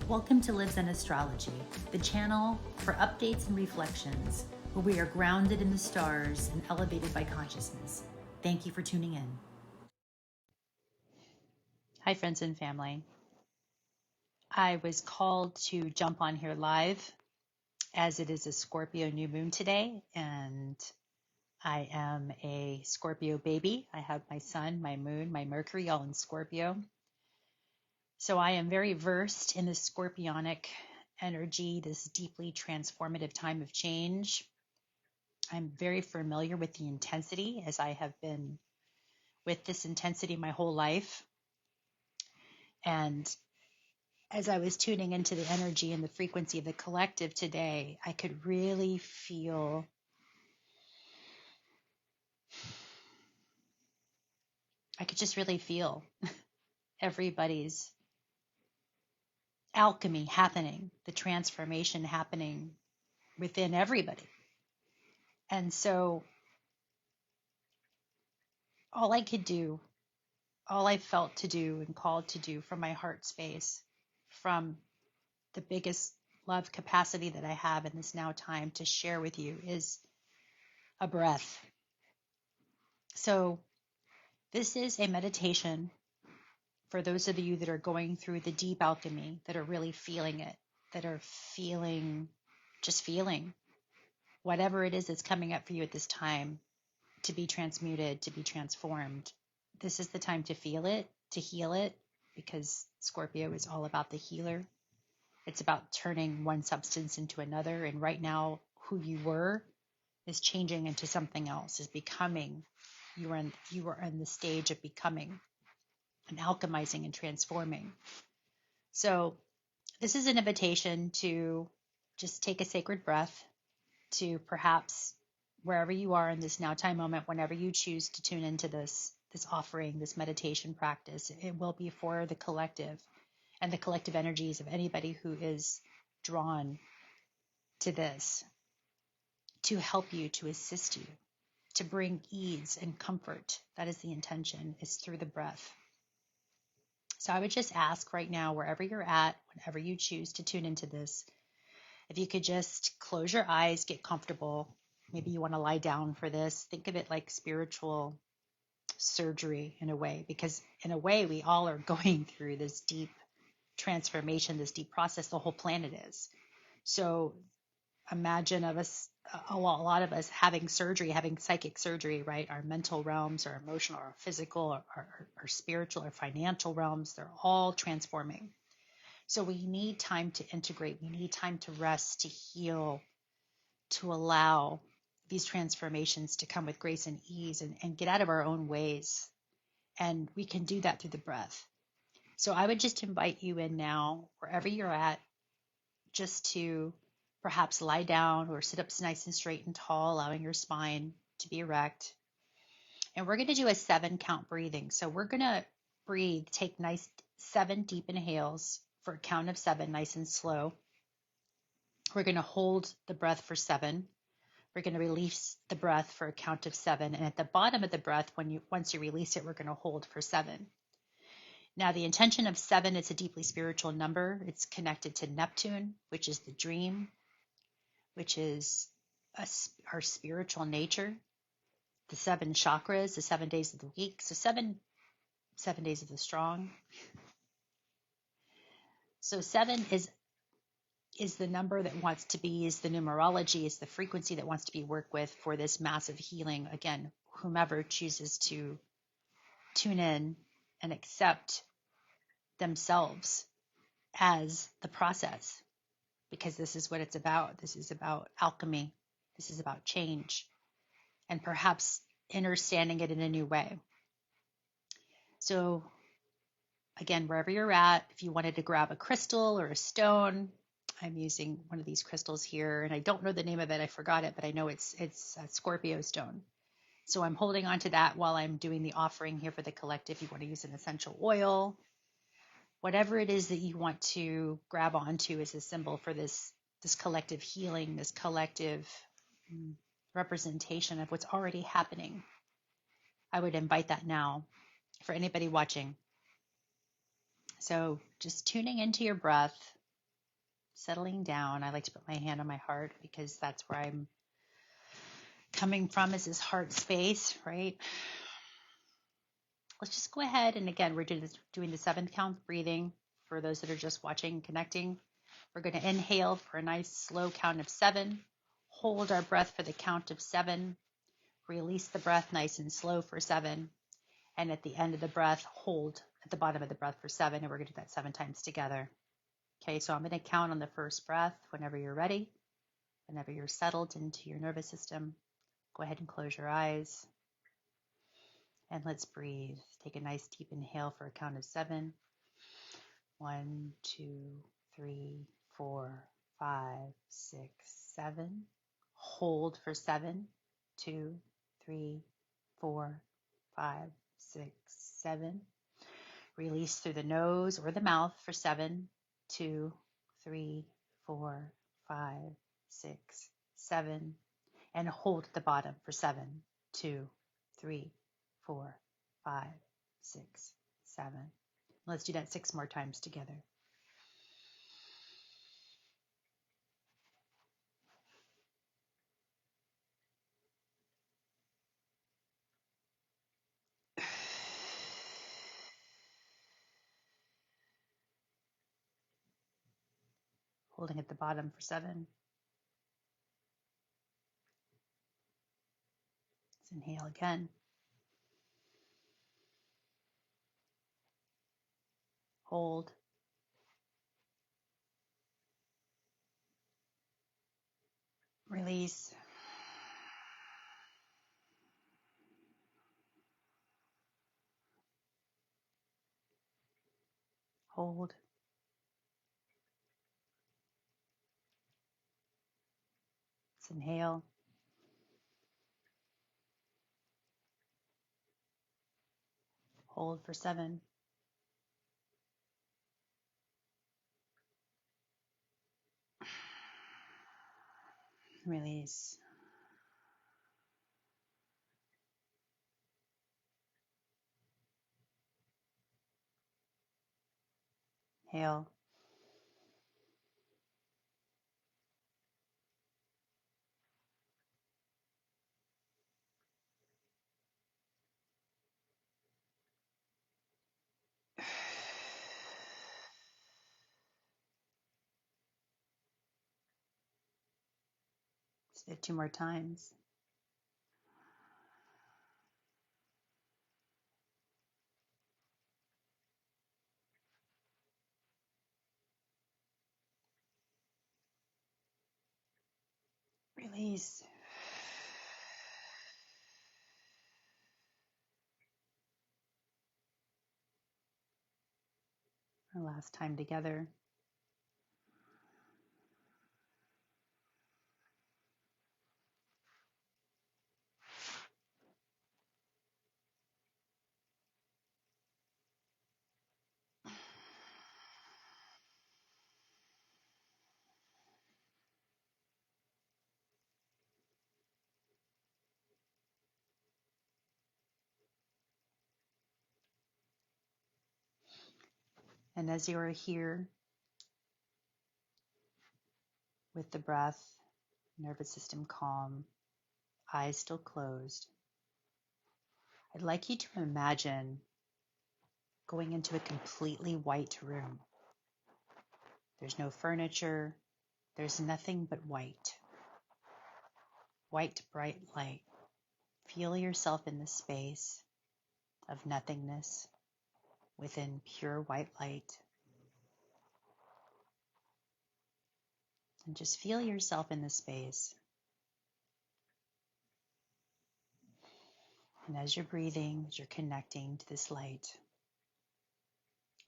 Welcome to Livzenastrology, the channel for updates and reflections, where we are grounded in the stars and elevated by consciousness. Thank you for tuning in. Hi, friends and family. I was called to jump on here live as it is a Scorpio new moon today, and I am a Scorpio baby. I have my sun, my moon, my Mercury all in Scorpio. So I am very versed in the scorpionic energy, this deeply transformative time of change. I'm very familiar with the intensity, as I have been with this intensity my whole life. And as I was tuning into the energy and the frequency of the collective today, I could really feel everybody's alchemy happening, the transformation happening within everybody. And so all I felt to do and called to do from my heart space, from the biggest love capacity that I have in this now time to share with you, is a breath. So this is a meditation for those of you that are going through the deep alchemy, that are really feeling it, that are feeling whatever it is that's coming up for you at this time to be transmuted, to be transformed. This is the time to feel it, to heal it, because Scorpio is all about the healer. It's about turning one substance into another. And right now, who you were is changing into something else, is becoming. You are in the stage of becoming and alchemizing and transforming. So this is an invitation to just take a sacred breath, to perhaps wherever you are in this now time moment, whenever you choose to tune into this offering, this meditation practice, it will be for the collective and the collective energies of anybody who is drawn to this, to help you, to assist you, to bring ease and comfort. That is the intention, is through the breath. So I would just ask right now, wherever you're at, whenever you choose to tune into this, if you could just close your eyes, get comfortable. Maybe you want to lie down for this. Think of it like spiritual surgery in a way, because in a way we all are going through this deep transformation, this deep process. The whole planet is. So imagine a lot of us having surgery, having psychic surgery, right? Our mental realms, our emotional, our physical, our spiritual, our financial realms, they're all transforming. So we need time to integrate. We need time to rest, to heal, to allow these transformations to come with grace and ease, and get out of our own ways. And we can do that through the breath. So I would just invite you in now, wherever you're at, just to perhaps lie down or sit up nice and straight and tall, allowing your spine to be erect. And we're going to do a 7 count breathing. So we're going to breathe, take nice 7 deep inhales for a count of 7, nice and slow. We're going to hold the breath for 7. We're going to release the breath for a count of 7. And at the bottom of the breath, once you release it, we're going to hold for 7. Now, the intention of 7 is a deeply spiritual number. It's connected to Neptune, which is the dream, which is our spiritual nature, the 7 chakras, the 7 days of the week. So 7 days of the strong. So 7 is the number that wants to be, is the numerology, is the frequency that wants to be worked with for this massive healing. Again, whomever chooses to tune in and accept themselves as the process, because this is what it's about. This is about alchemy. This is about change, and perhaps understanding it in a new way. So again, wherever you're at, if you wanted to grab a crystal or a stone, I'm using one of these crystals here, and I don't know the name of it. I forgot it, but I know it's a Scorpio stone. So I'm holding on to that while I'm doing the offering here for the collective. You want to use an essential oil, whatever it is that you want to grab onto as a symbol for this collective healing, this collective representation of what's already happening. I would invite that now for anybody watching. So just tuning into your breath, settling down. I like to put my hand on my heart because that's where I'm coming from, is this heart space, right? Let's just go ahead, and again, we're doing the 7 count breathing for those that are just watching and connecting. We're going to inhale for a nice slow count of 7, hold our breath for the count of 7, release the breath nice and slow for 7, and at the end of the breath, hold at the bottom of the breath for 7, and we're going to do that 7 times together. Okay, so I'm going to count on the first breath whenever you're ready, whenever you're settled into your nervous system. Go ahead and close your eyes, and let's breathe. Take a nice deep inhale for a count of 7. 1, 2, 3, 4, 5, 6, 7. Hold for 7. 2, 3, 4, 5, 6, 7. Release through the nose or the mouth for 7. 2, 3, 4, 5, 6, 7. And hold at the bottom for 7. 2, 3, 4, 5, 6, 7. Let's do that 6 more times together. Holding at the bottom for 7. Let's inhale again. Hold. Release. Hold. Let's inhale. Hold for 7. Release. Inhale. Let's do it 2 more times. Release. Our last time together. And as you are here with the breath, nervous system calm, eyes still closed, I'd like you to imagine going into a completely white room. There's no furniture. There's nothing but white. White, bright light. Feel yourself in the space of nothingness within pure white light. And just feel yourself in the space. And as you're breathing, as you're connecting to this light,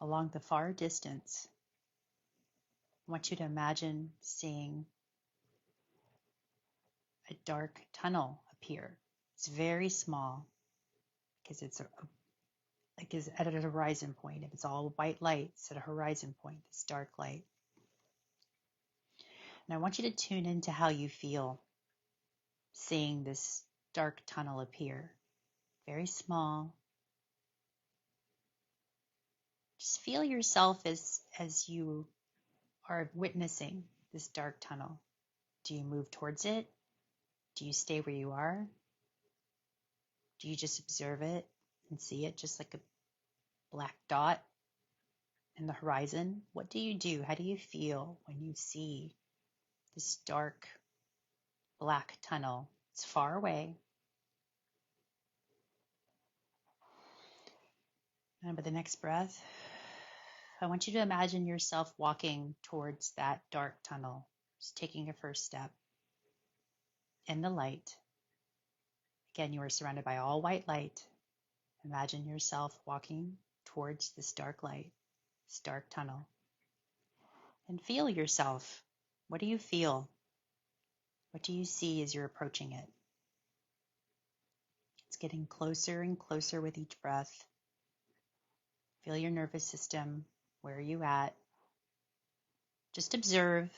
along the far distance, I want you to imagine seeing a dark tunnel appear. It's very small because it's at a horizon point. If it's all white light, it's at a horizon point, this dark light. And I want you to tune into how you feel seeing this dark tunnel appear. Very small. Just feel yourself as you are witnessing this dark tunnel? Do you move towards it? Do you stay where you are? Do you just observe it and see it just like a black dot in the horizon? What do you do? How do you feel when you see this dark black tunnel? It's far away. And with the next breath, I want you to imagine yourself walking towards that dark tunnel, just taking a first step in the light. Again, you are surrounded by all white light. Imagine yourself walking towards this dark light, this dark tunnel, and feel yourself. What do you feel? What do you see as you're approaching it? It's getting closer and closer with each breath. Feel your nervous system. Where are you at? Just observe.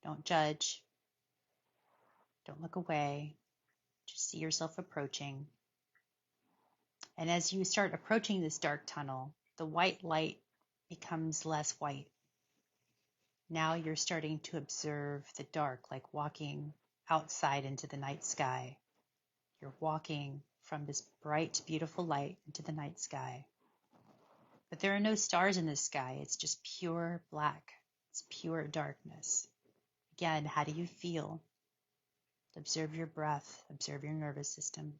Don't judge. Don't look away. Just see yourself approaching. And as you start approaching this dark tunnel, the white light becomes less white. Now you're starting to observe the dark, like walking outside into the night sky. You're walking from this bright, beautiful light into the night sky. But there are no stars in the sky. It's just pure black. It's pure darkness. Again, how do you feel? Observe your breath. Observe your nervous system.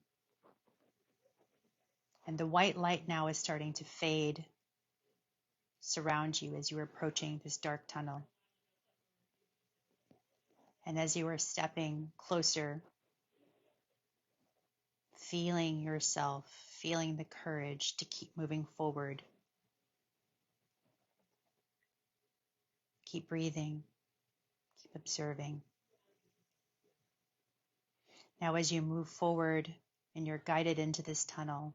And the white light now is starting to fade, surround you as you are approaching this dark tunnel. And as you are stepping closer, feeling yourself, feeling the courage to keep moving forward. Keep breathing, keep observing. Now as you move forward and you're guided into this tunnel,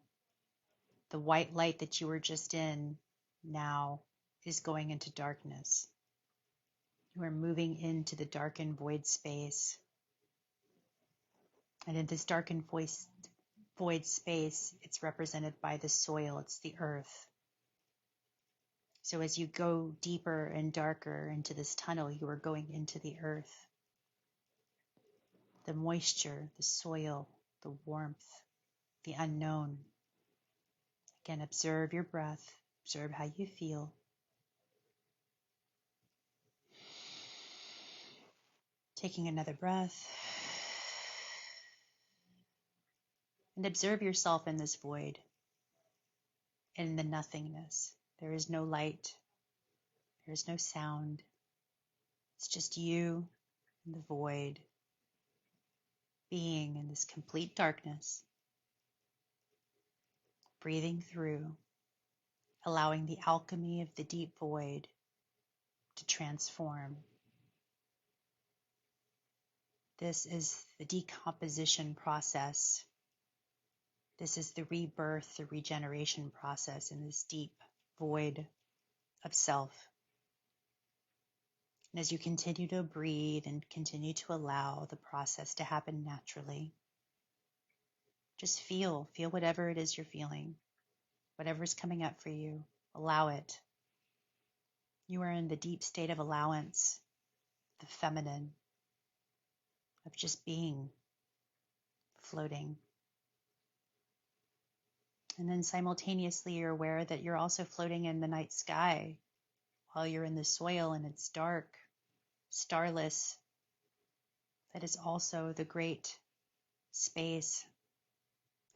the white light that you were just in now is going into darkness. You are moving into the darkened void space. And in this darkened void space, it's represented by the soil, it's the earth. So as you go deeper and darker into this tunnel, you are going into the earth. The moisture, the soil, the warmth, the unknown. Again, observe your breath, observe how you feel. Taking another breath. And observe yourself in this void, in the nothingness. There is no light. There is no sound. It's just you and the void, being in this complete darkness, breathing through, allowing the alchemy of the deep void to transform. This is the decomposition process. This is the rebirth, the regeneration process in this deep void of self. And as you continue to breathe and continue to allow the process to happen naturally, just feel whatever it is you're feeling, whatever's coming up for you, allow it. You are in the deep state of allowance, the feminine, of just being, floating. And then simultaneously you're aware that you're also floating in the night sky while you're in the soil and it's dark, starless. That is also the great space,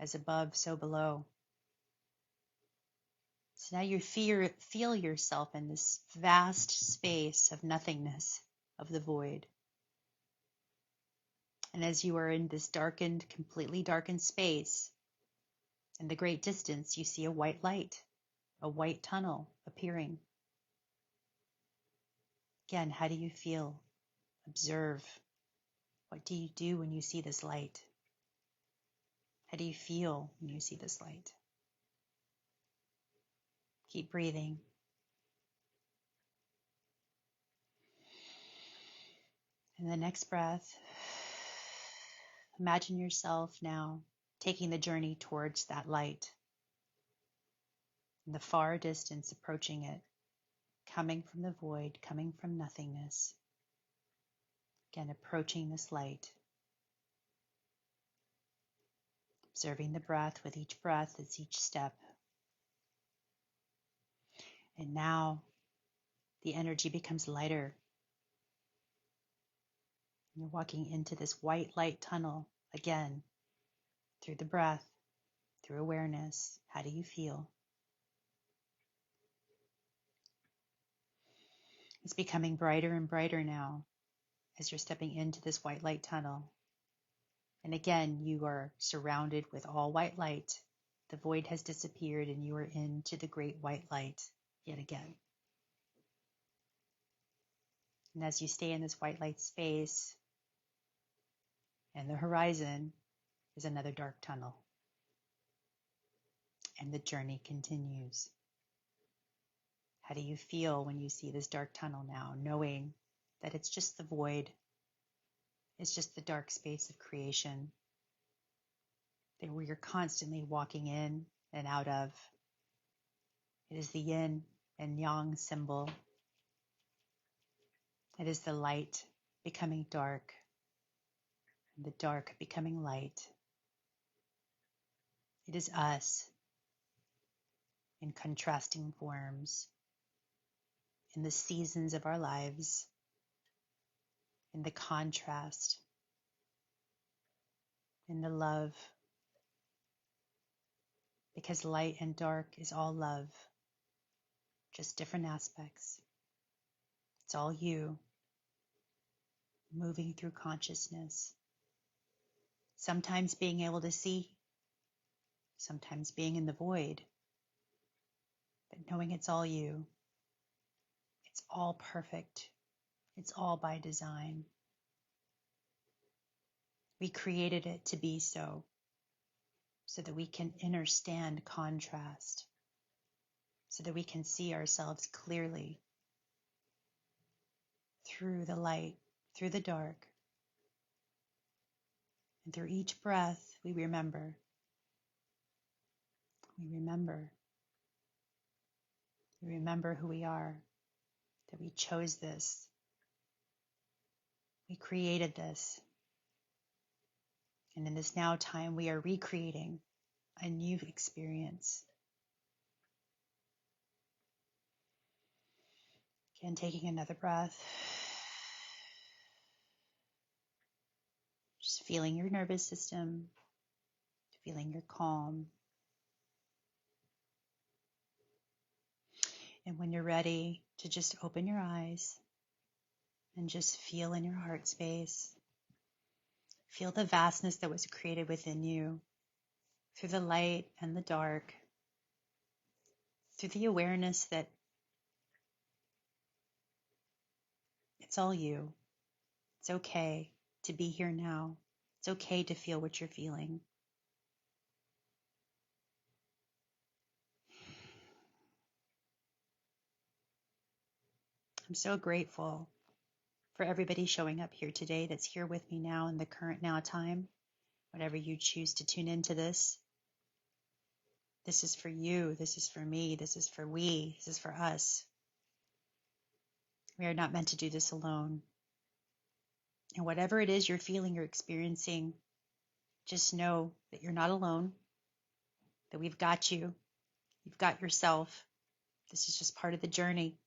as above, so below. So now you feel yourself in this vast space of nothingness, of the void. And as you are in this darkened, completely darkened space, in the great distance, you see a white light, a white tunnel appearing. Again, how do you feel? Observe. What do you do when you see this light? How do you feel when you see this light? Keep breathing. And the next breath, imagine yourself now taking the journey towards that light. In the far distance, approaching it. coming from the void, coming from nothingness. Again, approaching this light. Observing the breath with each breath as each step. And now the energy becomes lighter. You're walking into this white light tunnel again, through the breath, through awareness. How do you feel? It's becoming brighter and brighter now as you're stepping into this white light tunnel. And again, you are surrounded with all white light. The void has disappeared and you are into the great white light yet again. And as you stay in this white light space, and the horizon is another dark tunnel. And the journey continues. How do you feel when you see this dark tunnel now, knowing that it's just the void, it's just the dark space of creation, that where you're constantly walking in and out of? It is the yin and yang symbol. It is the light becoming dark, and the dark becoming light. It is us in contrasting forms, in the seasons of our lives, in the contrast, in the love, because light and dark is all love, just different aspects. It's all you, moving through consciousness, sometimes being able to see, sometimes being in the void, but knowing it's all you. It's all perfect. It's all by design. We created it to be so that we can understand contrast, so that we can see ourselves clearly through the light, through the dark. And through each breath, we remember. We remember. We remember who we are, that we chose this. We created this. And in this now time, we are recreating a new experience. Again, taking another breath. Just feeling your nervous system, feeling your calm. And when you're ready to just open your eyes and just feel in your heart space, feel the vastness that was created within you through the light and the dark, through the awareness that it's all you. It's okay to be here now. It's okay to feel what you're feeling. I'm so grateful for everybody showing up here today that's here with me now in the current now time. Whenever you choose to tune into this, this is for you, this is for me, this is for we, this is for us. We are not meant to do this alone. And whatever it is you're feeling, you're experiencing, just know that you're not alone, that we've got you, you've got yourself. This is just part of the journey.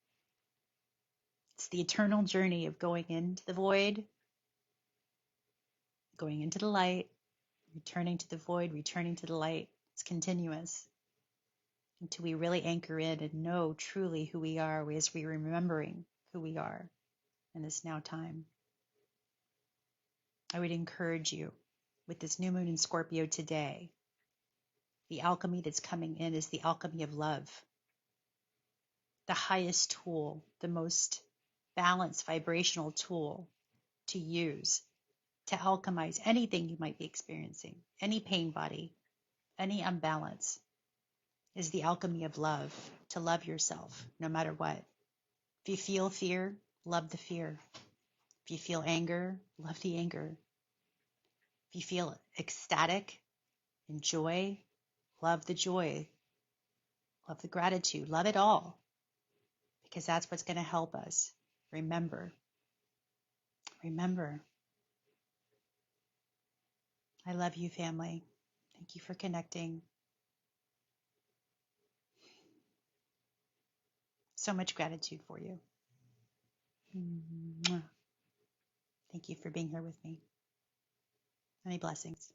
It's the eternal journey of going into the void, going into the light, returning to the void, returning to the light. It's continuous until we really anchor in and know truly who we are as we're remembering who we are in this now time. I would encourage you with this new moon in Scorpio today, the alchemy that's coming in is the alchemy of love. The highest tool, the most balanced vibrational tool to use to alchemize anything you might be experiencing, any pain body, any imbalance, is the alchemy of love, to love yourself no matter what. If you feel fear, love the fear. If you feel anger, love the anger. If you feel ecstatic and joy, love the joy. Love the gratitude. Love it all. because that's what's going to help us. Remember, remember. I love you, family. Thank you for connecting. So much gratitude for you. Mwah. Thank you for being here with me. Many blessings.